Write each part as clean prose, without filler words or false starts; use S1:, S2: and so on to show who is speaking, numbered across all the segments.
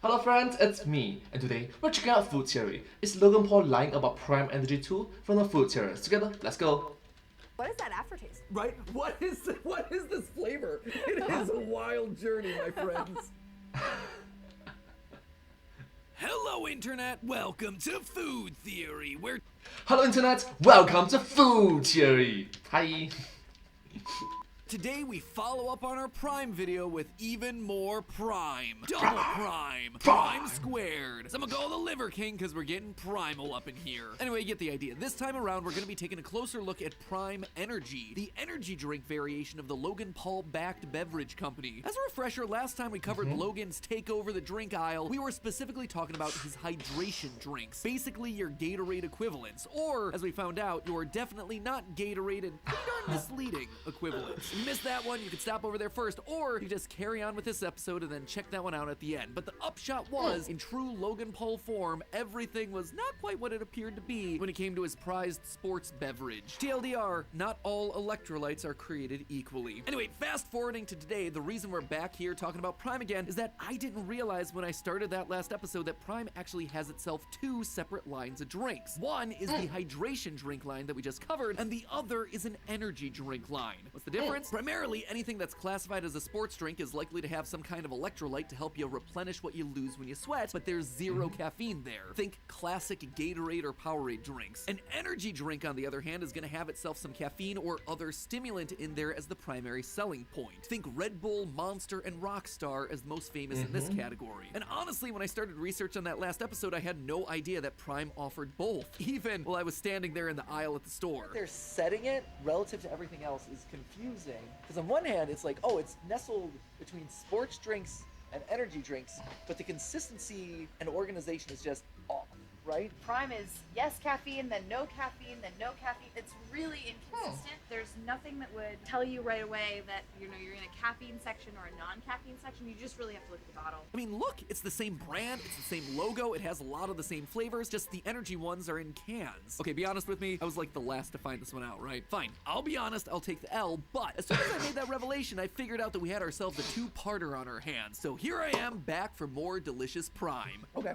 S1: Hello friends, it's me, and today we're checking out food theory. Is Logan Paul lying about prime energy too? From the food theorists. Together, let's go.
S2: What is that aftertaste?
S3: Right? What is this flavor? It is a wild journey, my friends.
S4: Hello Internet, welcome to Food Theory, where
S1: Hello Internet, welcome to food theory. Hi.
S4: today we follow up on our Prime video with even more Prime. Double Prime. Prime squared. So I'm gonna go the Liver King because we're getting primal up in here. Anyway, you get the idea. This time around, we're gonna be taking a closer look at Prime Energy, the energy drink variation of the Logan Paul-backed beverage company. As a refresher, last time we covered Logan's take over the drink aisle, we were specifically talking about his hydration drinks. Basically, your Gatorade equivalents, or, as we found out, your definitely not Gatorade and pretty darn misleading equivalents. If you missed that one, you can stop over there first, or you just carry on with this episode and then check that one out at the end. But the upshot was, in true Logan Paul form, everything was not quite what it appeared to be when it came to his prized sports beverage. TLDR, not all electrolytes are created equally. Anyway, fast forwarding to today, the reason we're back here talking about Prime again is that I didn't realize when I started that last episode that Prime actually has itself two separate lines of drinks. One is the hydration drink line that we just covered, and the other is an energy drink line. What's the difference? Primarily, anything that's classified as a sports drink is likely to have some kind of electrolyte to help you replenish what you lose when you sweat, but there's zero caffeine there. Think classic Gatorade or Powerade drinks. An energy drink, on the other hand, is going to have itself some caffeine or other stimulant in there as the primary selling point. Think Red Bull, Monster, and Rockstar as the most famous in this category. And honestly, when I started research on that last episode, I had no idea that Prime offered both, even while I was standing there in the aisle at the store.
S3: They're setting it relative to everything else is confusing. Because on one hand, it's like, oh, it's nestled between sports drinks and energy drinks, but the consistency and organization is just off, right?
S2: Prime is yes caffeine, then no caffeine, then no caffeine. It's really inconsistent. There's nothing that would tell you right away that you're in a caffeine section or a non-caffeine section. You just really have to look at the bottle.
S4: I mean, look, it's the same brand, it's the same logo, it has a lot of the same flavors, just the energy ones are in cans. Okay, be honest with me, I was like the last to find this one out, right? Fine, I'll be honest, I'll take the L, but as soon as I made that revelation, I figured out that we had ourselves a two-parter on our hands. So here I am, back for more delicious Prime.
S3: Okay.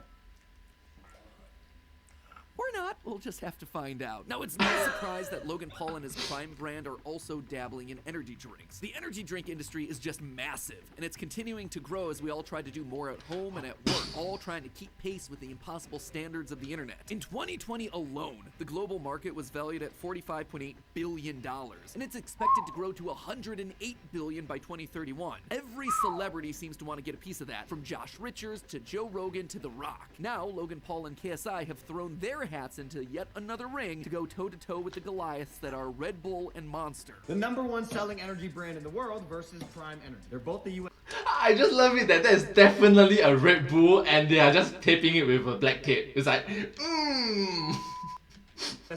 S4: Or not, we'll just have to find out. Now, it's no surprise that Logan Paul and his Prime brand are also dabbling in energy drinks. The energy drink industry is just massive, and it's continuing to grow as we all try to do more at home and at work, all trying to keep pace with the impossible standards of the internet. In 2020 alone, the global market was valued at $45.8 billion, and it's expected to grow to $108 billion by 2031. Every celebrity seems to want to get a piece of that, from Josh Richards to Joe Rogan to The Rock. Now, Logan Paul and KSI have thrown their hats into yet another ring to go toe-to-toe with the Goliaths that are Red Bull and Monster.
S5: The #1 selling energy brand in the world versus Prime Energy. They're both the US
S1: I just love it that is definitely a Red Bull and they are just taping it with a black tape. It's like,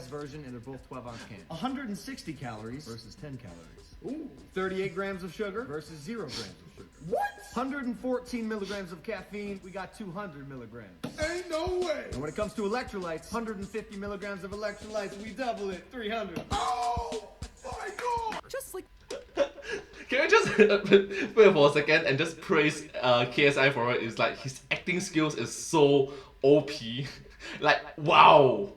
S5: version, and they're both 12-ounce cans. 160 calories versus 10 calories. Ooh. 38 grams of sugar versus 0 grams of sugar.
S3: What?
S5: 114 milligrams of caffeine, we got 200 milligrams.
S6: Ain't no way.
S5: And when it comes to electrolytes, 150 milligrams of electrolytes, we double it, 300.
S6: Oh my God.
S4: Just like
S1: Can I just wait for a second and just praise KSI for it? It's like his acting skills is so OP. Like, wow.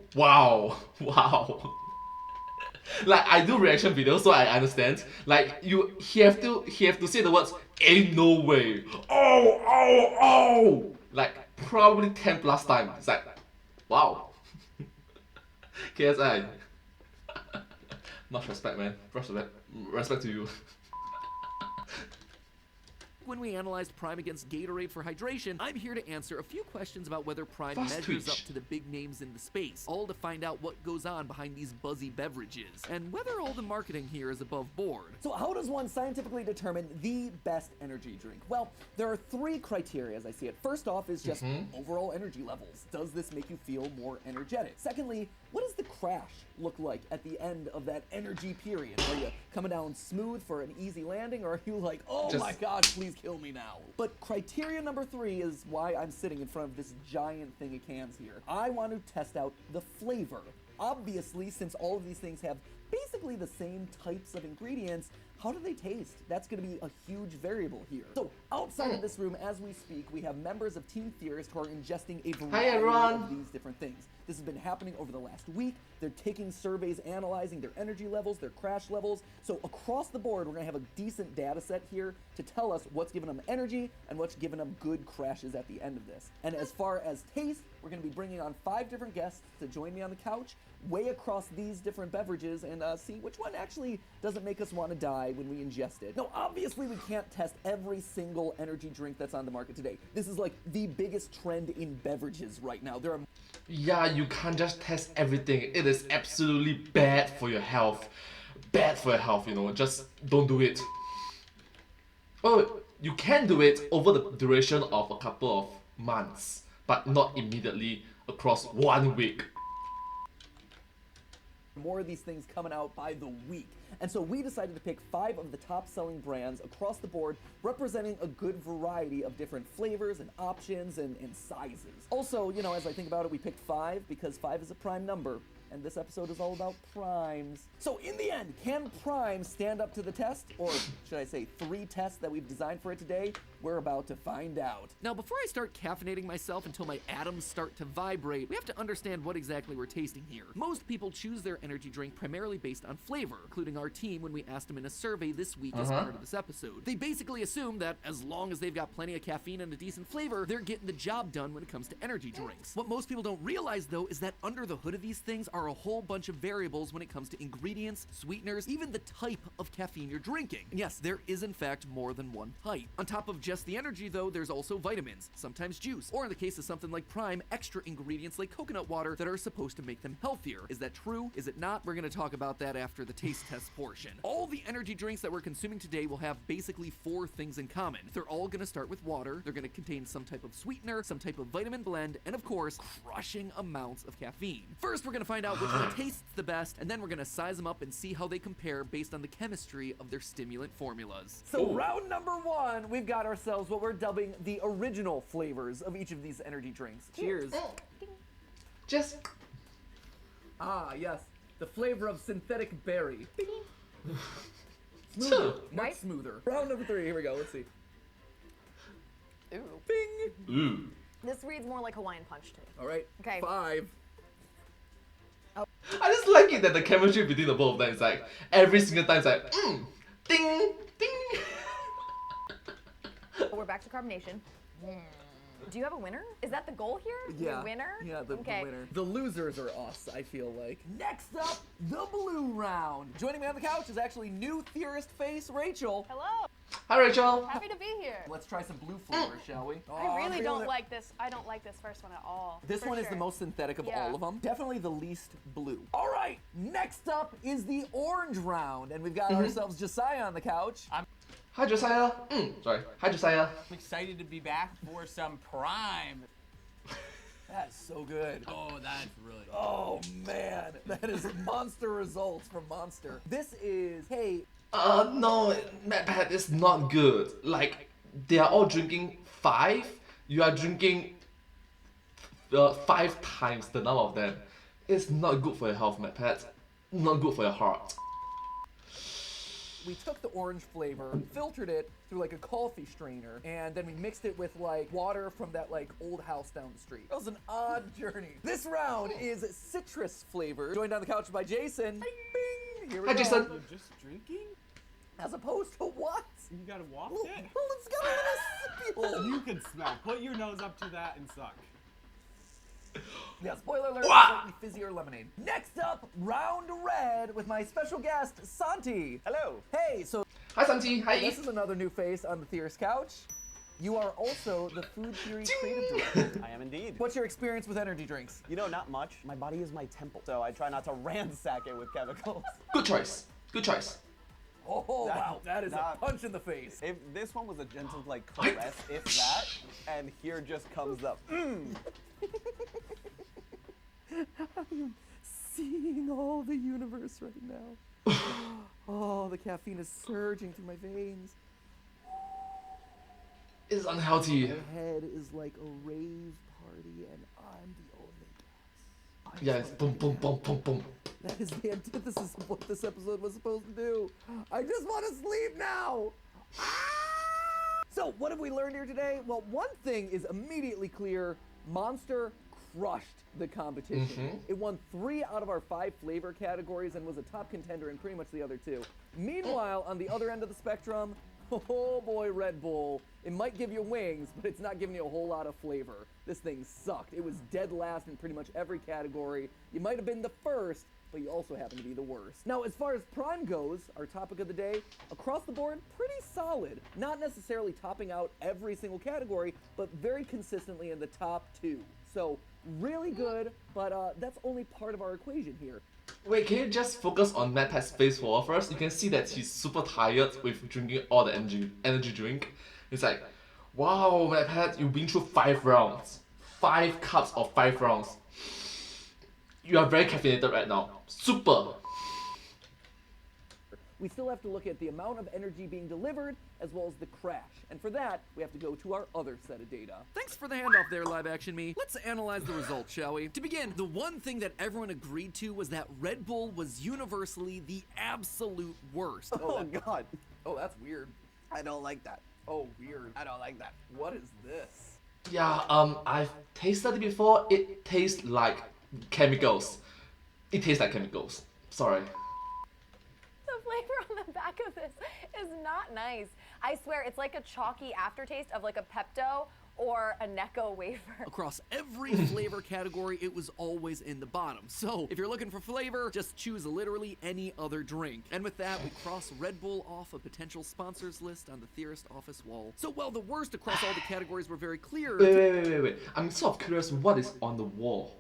S1: Like, I do reaction videos, so I understand. Like, he have to say the words "ain't no way," oh, like probably 10 plus times. It's like, wow. KSI, much respect, man. Respect to you.
S4: when we analyzed Prime against Gatorade for hydration, I'm here to answer a few questions about whether Prime measures up to the big names in the space, all to find out what goes on behind these buzzy beverages, and whether all the marketing here is above board.
S3: So how does one scientifically determine the best energy drink? Well, there are three criteria as I see it. First off is just overall energy levels. Does this make you feel more energetic? Secondly, what does the crash look like at the end of that energy period? Are you coming down smooth for an easy landing, or are you like, oh my God, please kill me now? But criteria number three is why I'm sitting in front of this giant thing of cans here. I want to test out the flavor. Obviously, since all of these things have basically the same types of ingredients, how do they taste? That's going to be a huge variable here. So outside of this room, as we speak, we have members of Team Theorist who are ingesting a variety of these different things. This has been happening over the last week. They're taking surveys, analyzing their energy levels, their crash levels. So across the board, we're going to have a decent data set here to tell us what's giving them energy and what's giving them good crashes at the end of this. And as far as taste, we're going to be bringing on 5 different guests to join me on the couch, weigh across these different beverages, and see which one actually doesn't make us want to die when we ingest it. Now, obviously, we can't test every single energy drink that's on the market today. This is like the biggest trend in beverages right now. There are...
S1: Yeah, you can't just test everything. It is absolutely bad for your health. Bad for your health, you know. Just don't do it. Oh, you can do it over the duration of a couple of months, but not immediately across 1 week.
S3: More of these things coming out by the week. And so we decided to pick 5 of the top selling brands across the board, representing a good variety of different flavors and options and sizes. Also, you know, as I think about it, we picked 5 because 5 is a prime number, and this episode is all about primes. So in the end, can prime stand up to the test? Or should I say 3 tests that we've designed for it today? We're about to find out.
S4: Now, before I start caffeinating myself until my atoms start to vibrate, we have to understand what exactly we're tasting here. Most people choose their energy drink primarily based on flavor, including our team when we asked them in a survey this week as part of this episode. They basically assume that as long as they've got plenty of caffeine and a decent flavor, they're getting the job done when it comes to energy drinks. What most people don't realize, though, is that under the hood of these things are a whole bunch of variables when it comes to ingredients, sweeteners, even the type of caffeine you're drinking. And yes, there is in fact more than one type. On top of just the energy, though, there's also vitamins, sometimes juice, or in the case of something like Prime, extra ingredients like coconut water that are supposed to make them healthier. Is that true? Is it not? We're going to talk about that after the taste test portion. All the energy drinks that we're consuming today will have basically 4 things in common. They're all going to start with water, they're going to contain some type of sweetener, some type of vitamin blend, and of course, crushing amounts of caffeine. First, we're going to find out which one tastes the best, and then we're going to size them up and see how they compare based on the chemistry of their stimulant formulas.
S3: So round number 1, we've got ourselves what we're dubbing the original flavors of each of these energy drinks. Cheers.
S1: Just...
S3: Ah, yes. The flavor of synthetic berry. Smoother. Much smoother. Round number 3, here we go, let's see.
S2: Ooh.
S3: Bing!
S1: Ooh.
S2: This reads more like Hawaiian Punch to me.
S3: Alright,
S2: Okay.
S3: 5.
S1: I just like it that the chemistry between the both of them is like, every single time it's like, ding, ding.
S2: We're back to carbonation. Do you have a winner? Is that the goal here?
S3: Yeah.
S2: The winner?
S3: Yeah, the
S2: Okay.
S3: winner. The losers are us, I feel like. Next up, the blue round. Joining me on the couch is actually new theorist face, Rachel.
S7: Hello,
S1: Hi, Rachel.
S7: happy to be here.
S3: Let's try some blue flavor, shall we?
S7: I really
S3: feeling
S7: don't
S3: it.
S7: like this. I don't like this first one at all.
S3: This
S7: for
S3: one is the
S7: sure.
S3: most synthetic of
S7: Yeah.
S3: all of them. Definitely the least blue. All right, next up is the orange round, and we've got ourselves Josiah on the couch.
S1: Hi, Josiah. Sorry. Hi, Josiah.
S8: I'm excited to be back for some Prime.
S3: That's so good.
S8: Oh, that's really good.
S3: Oh man, that is monster results from Monster. This is, hey,
S1: No, Matt, it's not good. Like, they are all drinking 5. You are drinking 5 times the number of them. It's not good for your health, Matt Pat. Not good for your heart.
S3: we took the orange flavor, filtered it through like a coffee strainer, and then we mixed it with like water from that like old house down the street. It was an odd journey. This round is citrus flavor. Joined on the couch by Jason. Bing! Here we
S1: Hi,
S3: go.
S1: Jason.
S9: Just drinking?
S3: As opposed to what?
S9: You gotta waft
S3: Well,
S9: it?
S3: it's got a little sippy hole.
S9: You can smell. Put your nose up to that and suck.
S3: Yeah, spoiler alert,
S1: Wah!
S3: slightly fizzier lemonade. Next up, round red with my special guest, Santi.
S10: Hello.
S3: Hey, so
S1: Hi, Santi. Hi.
S3: this is another new face on the Theorist Couch. You are also the Food Theory Creative Director.
S10: I am indeed.
S3: What's your experience with energy drinks?
S10: You know, not much. My body is my temple, so I try not to ransack it with chemicals.
S1: Good choice. Good choice.
S3: Oh, wow, that is a punch in the face.
S10: If this one was a gentle, like, caress, if that, and here just comes the
S3: I'm seeing all the universe right now. Oh, the caffeine is surging through my veins.
S1: It's unhealthy.
S3: My head is like a rave party, and I'm the only guest.
S1: Yeah, it's boom, boom, boom, boom, boom.
S3: That is the antithesis of what this episode was supposed to do. I just want to sleep now. So, what have we learned here today? Well, one thing is immediately clear. Monster crushed the competition. It won 3 out of our 5 flavor categories and was a top contender in pretty much the other 2. Meanwhile, on the other end of the spectrum, oh boy, Red Bull. It might give you wings, but it's not giving you a whole lot of flavor. This thing sucked. It was dead last in pretty much every category. You might have been the first, but you also happen to be the worst. Now, as far as Prime goes, our topic of the day, across the board, pretty solid. Not necessarily topping out every single category, but very consistently in the top 2. So, really good, but that's only part of our equation here.
S1: Wait, can you just focus on MadPat's face for a while first? You can see that he's super tired with drinking all the energy drink. It's like, wow, MadPat, you've been through 5 rounds. 5 cups of 5 rounds. You are very caffeinated right now. Super.
S3: We still have to look at the amount of energy being delivered as well as the crash. And for that, we have to go to our other set of data.
S4: Thanks for the handoff there, Live Action Me. Let's analyze the results, shall we? To begin, the one thing that everyone agreed to was that Red Bull was universally the absolute worst.
S10: Oh God.
S3: Oh, that's weird.
S10: I don't like that.
S3: Oh, weird.
S10: I don't like that.
S3: What is this?
S1: Yeah, I've tasted it before. It tastes like chemicals. It tastes like chemicals. Sorry.
S7: The flavor on the back of this is not nice. I swear, it's like a chalky aftertaste of like a Pepto or a Necco wafer.
S4: Across every flavor category, it was always in the bottom. So, if you're looking for flavor, just choose literally any other drink. And with that, we cross Red Bull off a potential sponsors list on the Theorist office wall. So while the worst across all the categories were very clear...
S1: Wait. I'm sort of curious what is on the wall.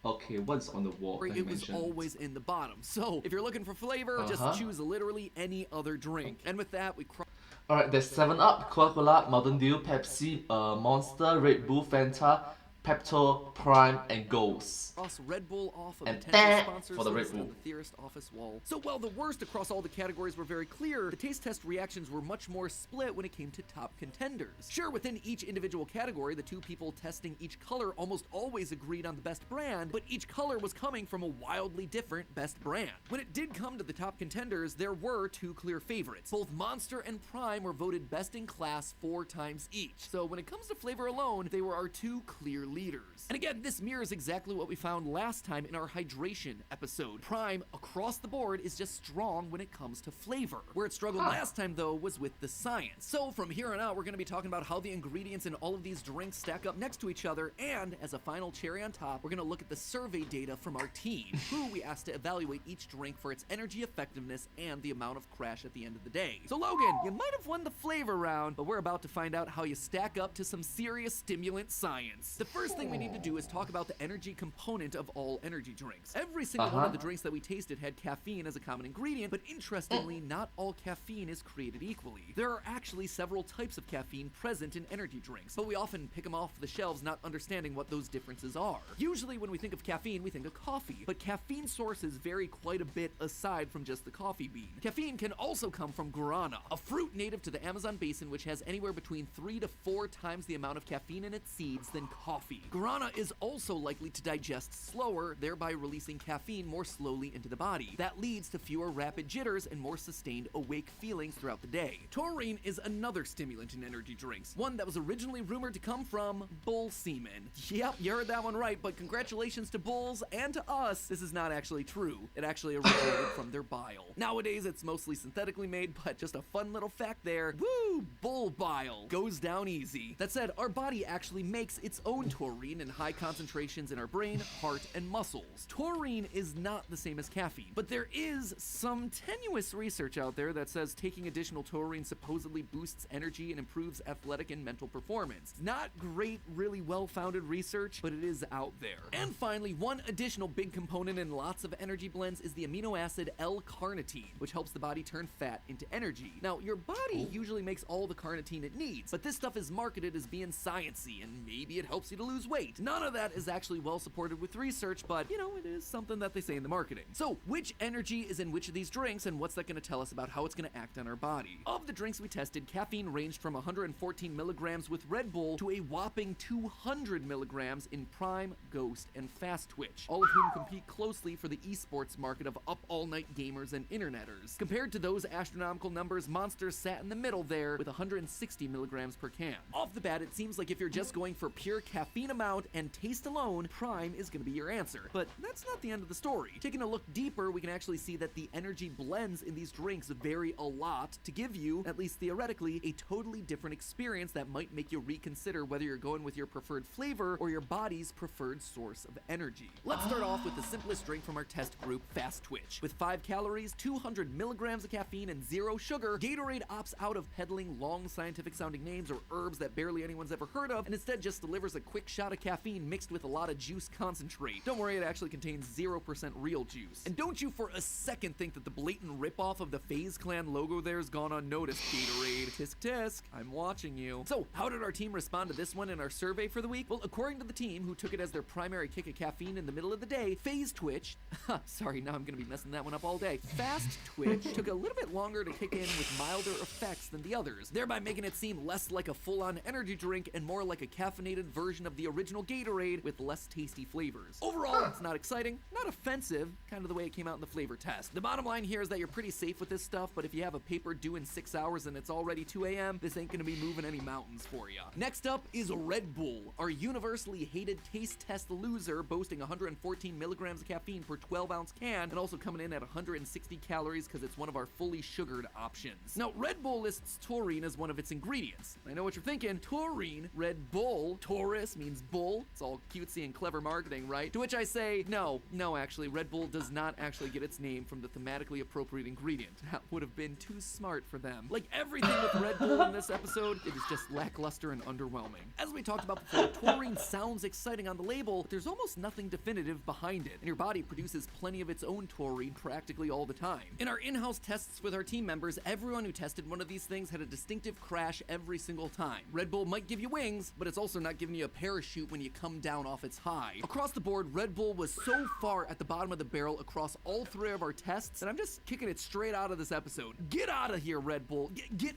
S1: Okay, what's on the wall?
S4: It was always in the bottom. So, if you're looking for flavor, just choose literally any other drink. And with that, we cross...
S1: Alright, there's 7-Up, Coca-Cola, Mountain Dew, Pepsi, Monster, Red Bull, Fanta, Pepto, Prime, and Ghost.
S4: Cross Red Bull off of
S1: And
S4: potential sponsors
S1: for the Red
S4: list
S1: Bull.
S4: on the Theorist office wall. So while the worst across all the categories were very clear, the taste test reactions were much more split when it came to top contenders. Sure, within each individual category, the 2 people testing each color almost always agreed on the best brand, but each color was coming from a wildly different best brand. When it did come to the top contenders, there were 2 clear favorites. Both Monster and Prime were voted best in class 4 times each. So when it comes to flavor alone, they were our 2 clear leaders. And again, this mirrors exactly what we found last time in our hydration episode. Prime, across the board, is just strong when it comes to flavor. Where it struggled last time, though, was with the science. So from here on out, we're going to be talking about how the ingredients in all of these drinks stack up next to each other, and as a final cherry on top, we're going to look at the survey data from our team, who we asked to evaluate each drink for its energy effectiveness and the amount of crash at the end of the day. So Logan, you might have won the flavor round, but we're about to find out how you stack up to some serious stimulant science. The first thing we need to do is talk about the energy component of all energy drinks. Every single one of the drinks that we tasted had caffeine as a common ingredient, but interestingly, not all caffeine is created equally. There are actually several types of caffeine present in energy drinks, but we often pick them off the shelves not understanding what those differences are. Usually when we think of caffeine, we think of coffee, but caffeine sources vary quite a bit aside from just the coffee bean. Caffeine can also come from guarana, a fruit native to the Amazon basin which has anywhere between 3 to 4 times the amount of caffeine in its seeds than coffee. Guarana is also likely to digest slower, thereby releasing caffeine more slowly into the body. That leads to fewer rapid jitters and more sustained awake feelings throughout the day. Taurine is another stimulant in energy drinks, one that was originally rumored to come from bull semen. Yep, you heard that one right, but congratulations to bulls and to us, this is not actually true. It actually originated from their bile. Nowadays, it's mostly synthetically made, but just a fun little fact there. Woo! Bull bile goes down easy. That said, our body actually makes its own taurine in high concentrations in our brain, heart, and muscles. Taurine is not the same as caffeine, but there is some tenuous research out there that says taking additional taurine supposedly boosts energy and improves athletic and mental performance. Not great, really well-founded research, but it is out there. And finally, one additional big component in lots of energy blends is the amino acid L-carnitine, which helps the body turn fat into energy. Now, your body usually makes all the carnitine it needs, but this stuff is marketed as being sciencey, and maybe it helps you to lose
S3: lose weight. None of that is actually well supported with research, but you know, it is something that they say in the marketing. So, which energy is in which of these drinks, and what's that going to tell us about how it's going to act on our body? Of the drinks we tested, caffeine ranged from 114 milligrams with Red Bull to a whopping 200 milligrams in Prime, Ghost, and Fast Twitch, all of whom compete closely for the esports market of up-all-night gamers and interneters. Compared to those astronomical numbers, Monster sat in the middle there with 160 milligrams per can. Off the bat, it seems like if you're just going for pure caffeine amount and taste alone, Prime is going to be your answer. But that's not the end of the story. Taking a look deeper, we can actually see that the energy blends in these drinks vary a lot to give you, at least theoretically, a totally different experience that might make you reconsider whether you're going with your preferred flavor or your body's preferred source of energy. Let's start off with the simplest drink from our test group, Fast Twitch. With 5 calories, 200 milligrams of caffeine, and 0 sugar, Gatorade opts out of peddling long scientific sounding names or herbs that barely anyone's ever heard of, and instead just delivers a quick shot of caffeine mixed with a lot of juice concentrate. Don't worry, it actually contains 0% real juice. And don't you for a second think that the blatant ripoff of the FaZe Clan logo there has gone unnoticed, Gatorade. Tisk tisk, I'm watching you. So, how did our team respond to this one in our survey for the week? Well, according to the team, who took it as their primary kick of caffeine in the middle of the day, FaZe Twitch, sorry, now I'm gonna be messing that one up all day. Fast Twitch took a little bit longer to kick in with milder effects than the others, thereby making it seem less like a full-on energy drink and more like a caffeinated version of the original Gatorade with less tasty flavors. Overall, it's not exciting, not offensive, kind of the way it came out in the flavor test. The bottom line here is that you're pretty safe with this stuff, but if you have a paper due in 6 hours and it's already 2 a.m., this ain't gonna be moving any mountains for you. Next up is Red Bull, our universally hated taste test loser, boasting 114 milligrams of caffeine per 12-ounce can, and also coming in at 160 calories because it's one of our fully sugared options. Now, Red Bull lists taurine as one of its ingredients. I know what you're thinking, taurine, Red Bull, Taurus means bull. It's all cutesy and clever marketing, right? To which I say, no, actually, Red Bull does not actually get its name from the thematically appropriate ingredient. That would have been too smart for them. Like everything with Red Bull in this episode, it is just lackluster and underwhelming. As we talked about before, taurine sounds exciting on the label, but there's almost nothing definitive behind it, and your body produces plenty of its own taurine practically all the time. In our in-house tests with our team members, everyone who tested one of these things had a distinctive crash every single time. Red Bull might give you wings, but it's also not giving you a parachute when you come down off its high. Across the board, Red Bull was so far at the bottom of the barrel across all 3 of our tests, and I'm just kicking it straight out of this episode. Get out of here, Red Bull.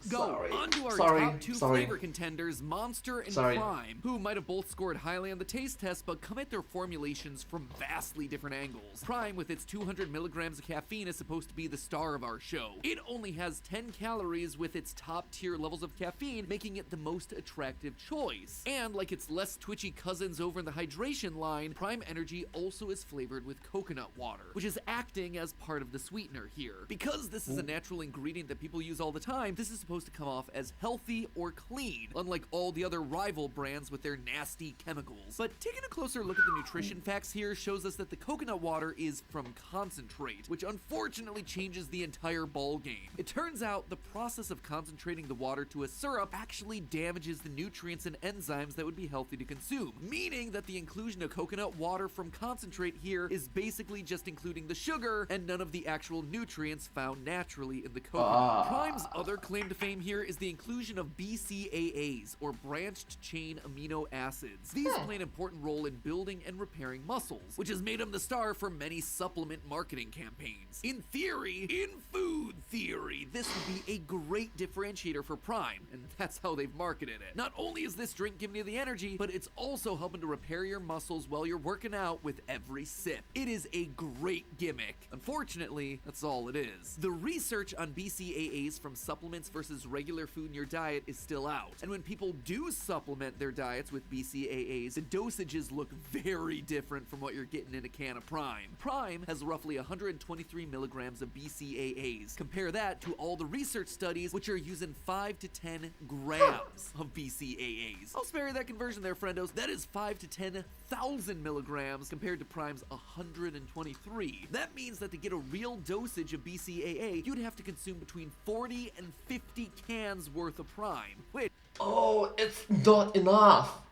S3: Go. Onto our top 2 flavor contenders, Monster and Prime, who might have both scored highly on the taste test, but come at their formulations from vastly different angles. Prime, with its 200 milligrams of caffeine, is supposed to be the star of our show. It only has 10 calories with its top tier levels of caffeine, making it the most attractive choice. And like its less twitchy cousins over in the hydration line, Prime Energy also is flavored with coconut water, which is acting as part of the sweetener here. Because this is a natural ingredient that people use all the time, this is supposed to come off as healthy or clean, unlike all the other rival brands with their nasty chemicals. But taking a closer look at the nutrition facts here shows us that the coconut water is from concentrate, which unfortunately changes the entire ball game. It turns out the process of concentrating the water to a syrup actually damages the nutrients and enzymes that would be healthy to consume, meaning that the inclusion of coconut water from concentrate here is basically just including the sugar and none of the actual nutrients found naturally in the coconut. Prime's other claim to fame here is the inclusion of BCAAs, or branched chain amino acids. These play an important role in building and repairing muscles, which has made them the star for many supplement marketing campaigns. In theory, in food theory, this would be a great differentiator for Prime, and that's how they've marketed it. Not only is this drink giving you the energy, but it's also helping to repair your muscles while you're working out with every sip. It is a great gimmick. Unfortunately, that's all it is. The research on BCAAs from supplements versus regular food in your diet is still out, and when people do supplement their diets with BCAAs, the dosages look very different from what you're getting in a can of Prime. Prime has roughly 123 milligrams of BCAAs. Compare that to all the research studies, which are using 5 to 10 grams of BCAAs. I'll spare you that conversion there, friendos. That is 5 to 10,000 milligrams compared to Prime's 123. That means that to get a real dosage of BCAA, you'd have to consume between 40 and 50 cans worth of Prime, which...
S1: Oh, it's not enough.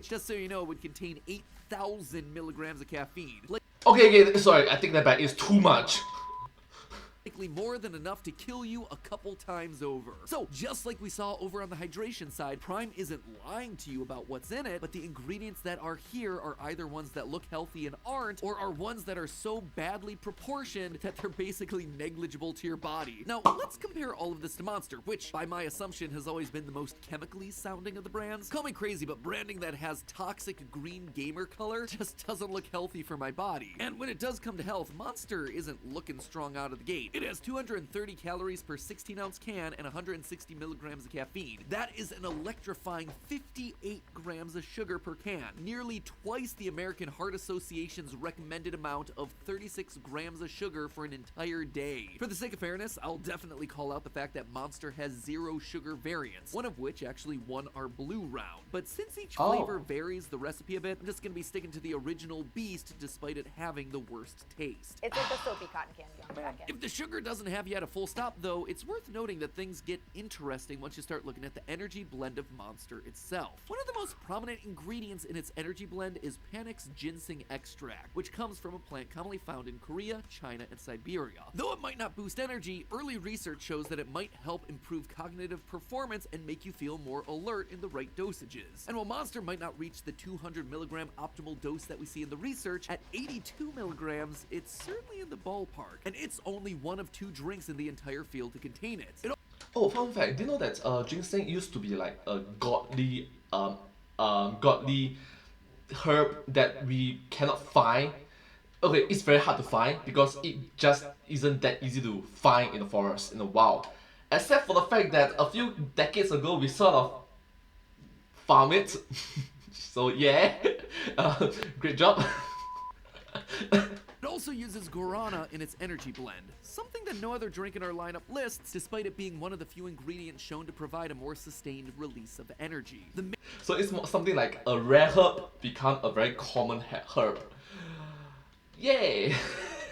S3: Just so you know, it would contain 8,000 milligrams of caffeine.
S1: Okay, sorry, I take that back. It's too much.
S4: likely more than enough to kill you a couple times over. So just like we saw over on the hydration side, Prime isn't lying to you about what's in it, but the ingredients that are here are either ones that look healthy and aren't, or are ones that are so badly proportioned that they're basically negligible to your body. Now let's compare all of this to Monster, which by my assumption has always been the most chemically sounding of the brands. Call me crazy, but branding that has toxic green gamer color just doesn't look healthy for my body. And when it does come to health, Monster isn't looking strong out of the gate. It has 230 calories per 16-ounce can and 160 milligrams of caffeine. That is an electrifying 58 grams of sugar per can, nearly twice the American Heart Association's recommended amount of 36 grams of sugar for an entire day. For the sake of fairness, I'll definitely call out the fact that Monster has 0 sugar variants, one of which actually won our blue round. But since each flavor varies the recipe a bit, I'm just gonna be sticking to the original beast despite it having the worst taste.
S7: It's like the soapy cotton candy on the back end.
S4: If the sugar doesn't have you at a full stop though, it's worth noting that things get interesting once you start looking at the energy blend of Monster itself. One of the most prominent ingredients in its energy blend is Panax ginseng extract, which comes from a plant commonly found in Korea, China, and Siberia. Though it might not boost energy, early research shows that it might help improve cognitive performance and make you feel more alert in the right dosages. And while Monster might not reach the 200 milligram optimal dose that we see in the research, at 82 milligrams, it's certainly in the ballpark. And it's only one of 2 drinks in the entire field to contain it.
S1: Oh, fun fact, do you know that ginseng used to be like a godly herb that we cannot find? Okay, it's very hard to find because it just isn't that easy to find in the forest, in the wild. Except for the fact that a few decades ago we sort of found it. So yeah, great job.
S4: It also uses guarana in its energy blend, something that no other drink in our lineup lists, despite it being one of the few ingredients shown to provide a more sustained release of energy.
S1: So it's something like a rare herb become a very common herb. Yay!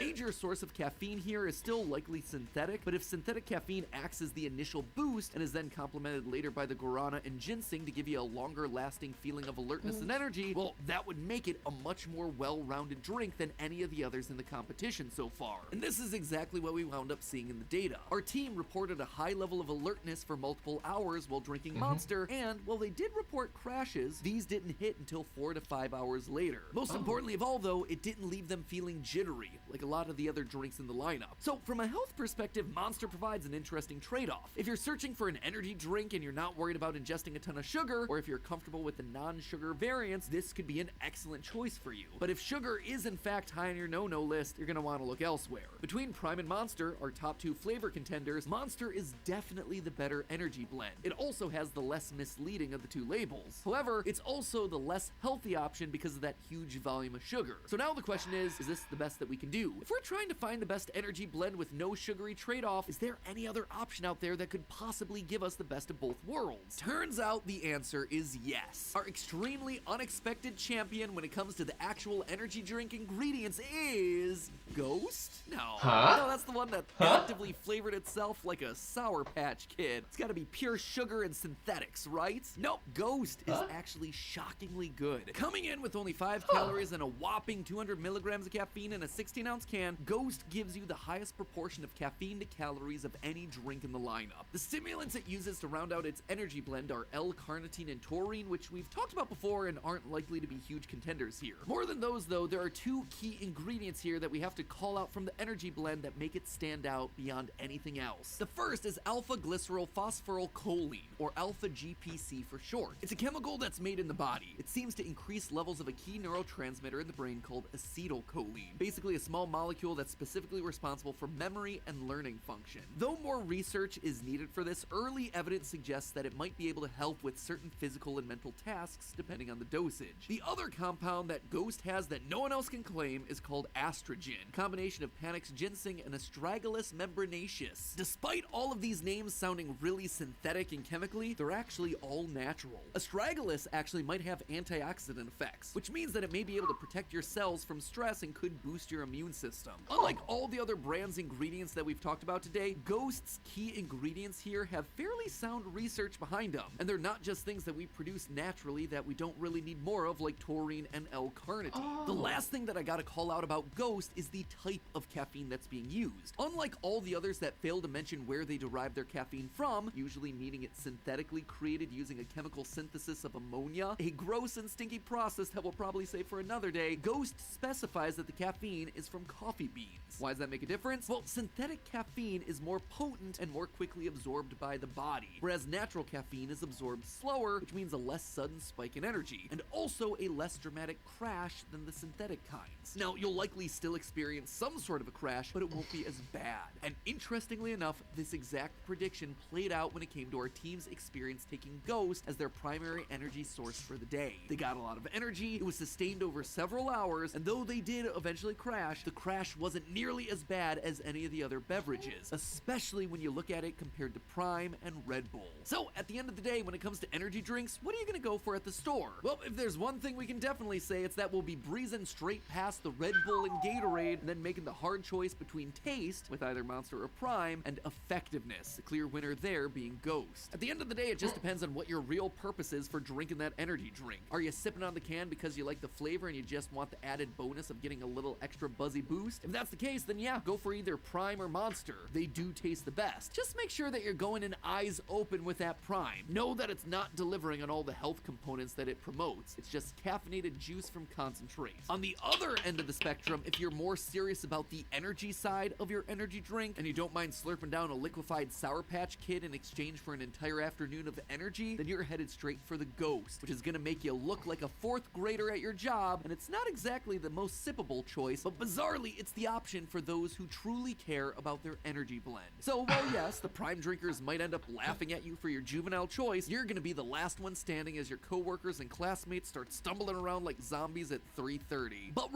S4: Major source of caffeine here is still likely synthetic, but if synthetic caffeine acts as the initial boost and is then complemented later by the guarana and ginseng to give you a longer lasting feeling of alertness and energy, well, that would make it a much more well-rounded drink than any of the others in the competition so far. And this is exactly what we wound up seeing in the data. Our team reported a high level of alertness for multiple hours while drinking Monster, and while they did report crashes, these didn't hit until 4 to 5 hours later. Most importantly of all though, it didn't leave them feeling jittery, like a lot of the other drinks in the lineup. So from a health perspective, Monster provides an interesting trade-off. If you're searching for an energy drink and you're not worried about ingesting a ton of sugar, or if you're comfortable with the non-sugar variants, this could be an excellent choice for you. But if sugar is in fact high on your no-no list, you're gonna want to look elsewhere. Between Prime and Monster, our top 2 flavor contenders, Monster is definitely the better energy blend. It also has the less misleading of the 2 labels. However, it's also the less healthy option because of that huge volume of sugar. So now the question is this the best that we can do? If we're trying to find the best energy blend with no sugary trade-off, is there any other option out there that could possibly give us the best of both worlds? Turns out the answer is yes. Our extremely unexpected champion when it comes to the actual energy drink ingredients is Ghost? No. No, that's the one that actively flavored itself like a Sour Patch Kid. It's gotta be pure sugar and synthetics, right? Nope, Ghost is actually shockingly good. Coming in with only 5 calories and a whopping 200 milligrams of caffeine in a 16-ounce can, Ghost gives you the highest proportion of caffeine to calories of any drink in the lineup. The stimulants it uses to round out its energy blend are L-carnitine and taurine, which we've talked about before and aren't likely to be huge contenders here. More than those though, there are 2 key ingredients here that we have to call out from the energy blend that make it stand out beyond anything else. The first is alpha-glyceryl phosphorylcholine, or alpha-GPC for short. It's a chemical that's made in the body. It seems to increase levels of a key neurotransmitter in the brain called acetylcholine, basically a small molecule that's specifically responsible for memory and learning function. Though more research is needed for this, early evidence suggests that it might be able to help with certain physical and mental tasks depending on the dosage. The other compound that Ghost has that no one else can claim is called astrogen, a combination of Panax ginseng and Astragalus membranaceus. Despite all of these names sounding really synthetic and chemically, they're actually all natural. Astragalus actually might have antioxidant effects, which means that it may be able to protect your cells from stress and could boost your immune system. Unlike all the other brands' ingredients that we've talked about today, Ghost's key ingredients here have fairly sound research behind them, and they're not just things that we produce naturally that we don't really need more of, like taurine and L-carnitine. The last thing that I gotta call out about Ghost is the type of caffeine that's being used. Unlike all the others that fail to mention where they derive their caffeine from, usually meaning it's synthetically created using a chemical synthesis of ammonia, a gross and stinky process that we'll probably save for another day, Ghost specifies that the caffeine is from coffee beans. Why does that make a difference? Well, synthetic caffeine is more potent and more quickly absorbed by the body, whereas natural caffeine is absorbed slower, which means a less sudden spike in energy, and also a less dramatic crash than the synthetic kinds. Now, you'll likely still experience some sort of a crash, but it won't be as bad. And interestingly enough, this exact prediction played out when it came to our team's experience taking Ghost as their primary energy source for the day. They got a lot of energy, it was sustained over several hours, and though they did eventually crash, the crash wasn't nearly as bad as any of the other beverages, especially when you look at it compared to Prime and Red Bull. So, at the end of the day, when it comes to energy drinks, what are you gonna go for at the store? Well, if there's one thing we can definitely say, it's that we'll be breezing straight past the Red Bull and Gatorade, and then making the hard choice between taste, with either Monster or Prime, and effectiveness, the clear winner there being Ghost. At the end of the day, it just depends on what your real purpose is for drinking that energy drink. Are you sipping on the can because you like the flavor and you just want the added bonus of getting a little extra buzzy boost? If that's the case, then yeah, go for either Prime or Monster. They do taste the best. Just make sure that you're going in eyes open with that Prime. Know that it's not delivering on all the health components that it promotes. It's just caffeinated juice from concentrate. On the other end of the spectrum, if you're more serious about the energy side of your energy drink and you don't mind slurping down a liquefied Sour Patch Kid in exchange for an entire afternoon of energy, then you're headed straight for the Ghost, which is gonna make you look like a fourth grader at your job, and it's not exactly the most sippable choice, but bizarrely, it's the option for those who truly care about their energy blend. So, while yes, the Prime drinkers might end up laughing at you for your juvenile choice, you're gonna be the last one standing as your coworkers and classmates start stumbling around like zombies at 3:30. But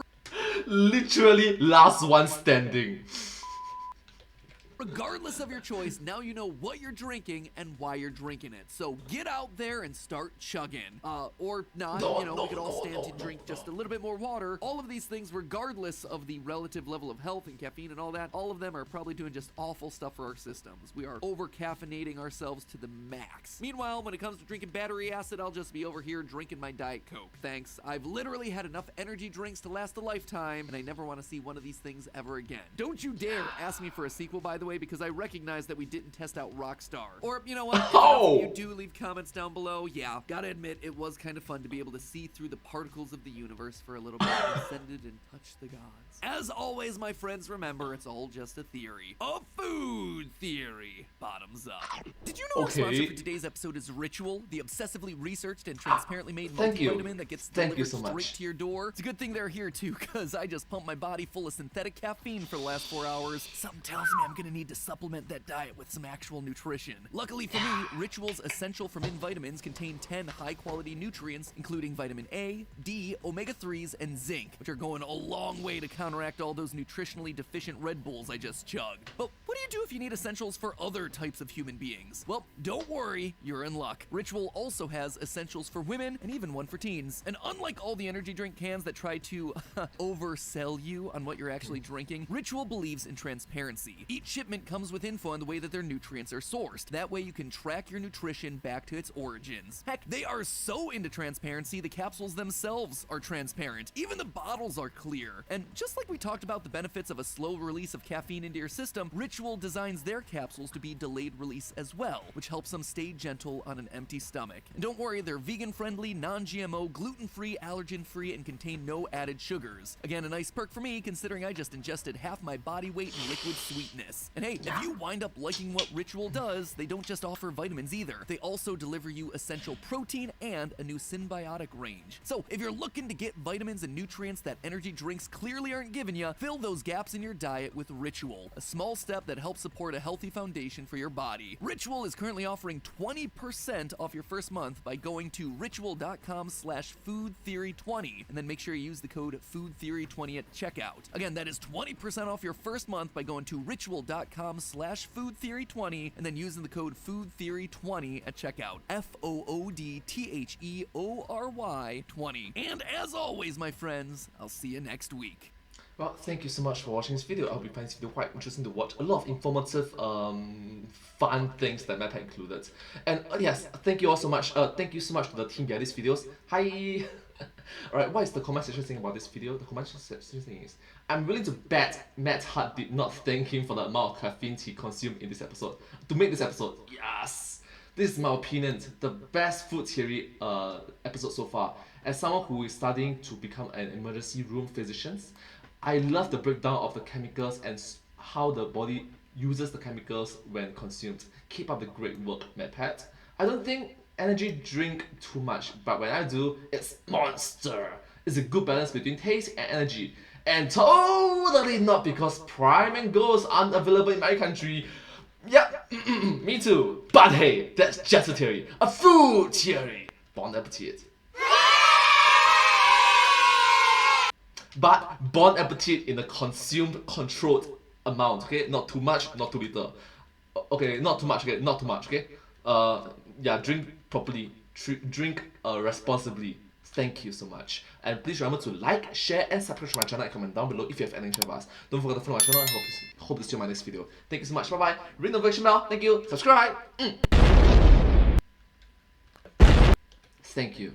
S1: Literally last one standing.
S4: regardless of your choice, now you know what you're drinking and why you're drinking it. So get out there and start chugging. Or not, we could all stand to drink just a little bit more water. All of these things, regardless of the relative level of health and caffeine and all that, all of them are probably doing just awful stuff for our systems. We are over-caffeinating ourselves to the max. Meanwhile, when it comes to drinking battery acid, I'll just be over here drinking my Diet Coke. Thanks. I've literally had enough energy drinks to last a lifetime, and I never want to see one of these things ever again. Don't you dare ask me for a sequel, by the way, because I recognize that we didn't test out Rockstar. Or, you know what, if enough of you do leave comments down below, yeah, gotta admit, it was kind of fun to be able to see through the particles of the universe for a little bit and ascended and touch the gods. As always, my friends, remember, it's all just a theory. A food theory. Bottoms up. Did you know our sponsor for today's episode is Ritual, the obsessively researched and transparently made multivitamin that gets delivered straight to your door? It's a good thing they're here too, because I just pumped my body full of synthetic caffeine for the last 4 hours. Something tells me I'm gonna need to supplement that diet with some actual nutrition. Luckily for me, Ritual's Essential for Men vitamins contain 10 high-quality nutrients, including vitamin A, D, omega-3s, and zinc, which are going a long way to counteract all those nutritionally deficient Red Bulls I just chugged. But what do you do if you need essentials for other types of human beings? Well, don't worry, you're in luck. Ritual also has essentials for women and even one for teens. And unlike all the energy drink cans that try to oversell you on what you're actually drinking, Ritual believes in transparency. Each shipment comes with info on the way that their nutrients are sourced. That way you can track your nutrition back to its origins. Heck, they are so into transparency, the capsules themselves are transparent. Even the bottles are clear. And just like we talked about the benefits of a slow release of caffeine into your system, Ritual designs their capsules to be delayed release as well, which helps them stay gentle on an empty stomach. And don't worry, they're vegan-friendly, non-GMO, gluten-free, allergen-free, and contain no added sugars. Again, a nice perk for me, considering I just ingested half my body weight in liquid sweetness. And hey, if you wind up liking what Ritual does, they don't just offer vitamins either. They also deliver you essential protein and a new symbiotic range. So if you're looking to get vitamins and nutrients that energy drinks clearly aren't giving you, fill those gaps in your diet with Ritual, a small step that helps support a healthy foundation for your body. Ritual is currently offering 20% off your first month by going to ritual.com/foodtheory20, and then make sure you use the code foodtheory20 at checkout. Again, that is 20% off your first month by going to ritual.com/foodtheory20 and then using the code foodtheory20 at checkout. FOODTHEORY20. And as always, my friends, I'll see you next week.
S1: Well, thank you so much for watching this video. I hope you find this video quite interesting to watch. A lot of informative, fun things that MAPPAT included. And yes, thank you all so much. Thank you so much to the team behind these videos. Hi! Alright, what is the comment section saying about this video? The comment section saying is, I'm willing to bet Matt Hart did not thank him for the amount of caffeine he consumed in this episode. To make this episode, yes! This is my opinion, the best food theory episode so far. As someone who is studying to become an emergency room physician, I love the breakdown of the chemicals and how the body uses the chemicals when consumed. Keep up the great work, MAPPAT. I don't think energy drink too much, but when I do, it's monster. It's a good balance between taste and energy. And totally not because Prime and Ghost aren't available in my country. Yep, me too. But hey, that's just a theory. A food theory. Bon appetit. But bon appetit in a consumed, controlled amount, okay? Not too much, not too little. Okay, not too much, okay? Not too much, okay? Yeah, drink properly. Drink responsibly. Thank you so much. And please remember to like, share, and subscribe to my channel and comment down below if you have anything to share with us. Don't forget to follow my channel and hope to see you in my next video. Thank you so much. Bye bye. Ring the notification bell. Thank you. Subscribe. Thank you.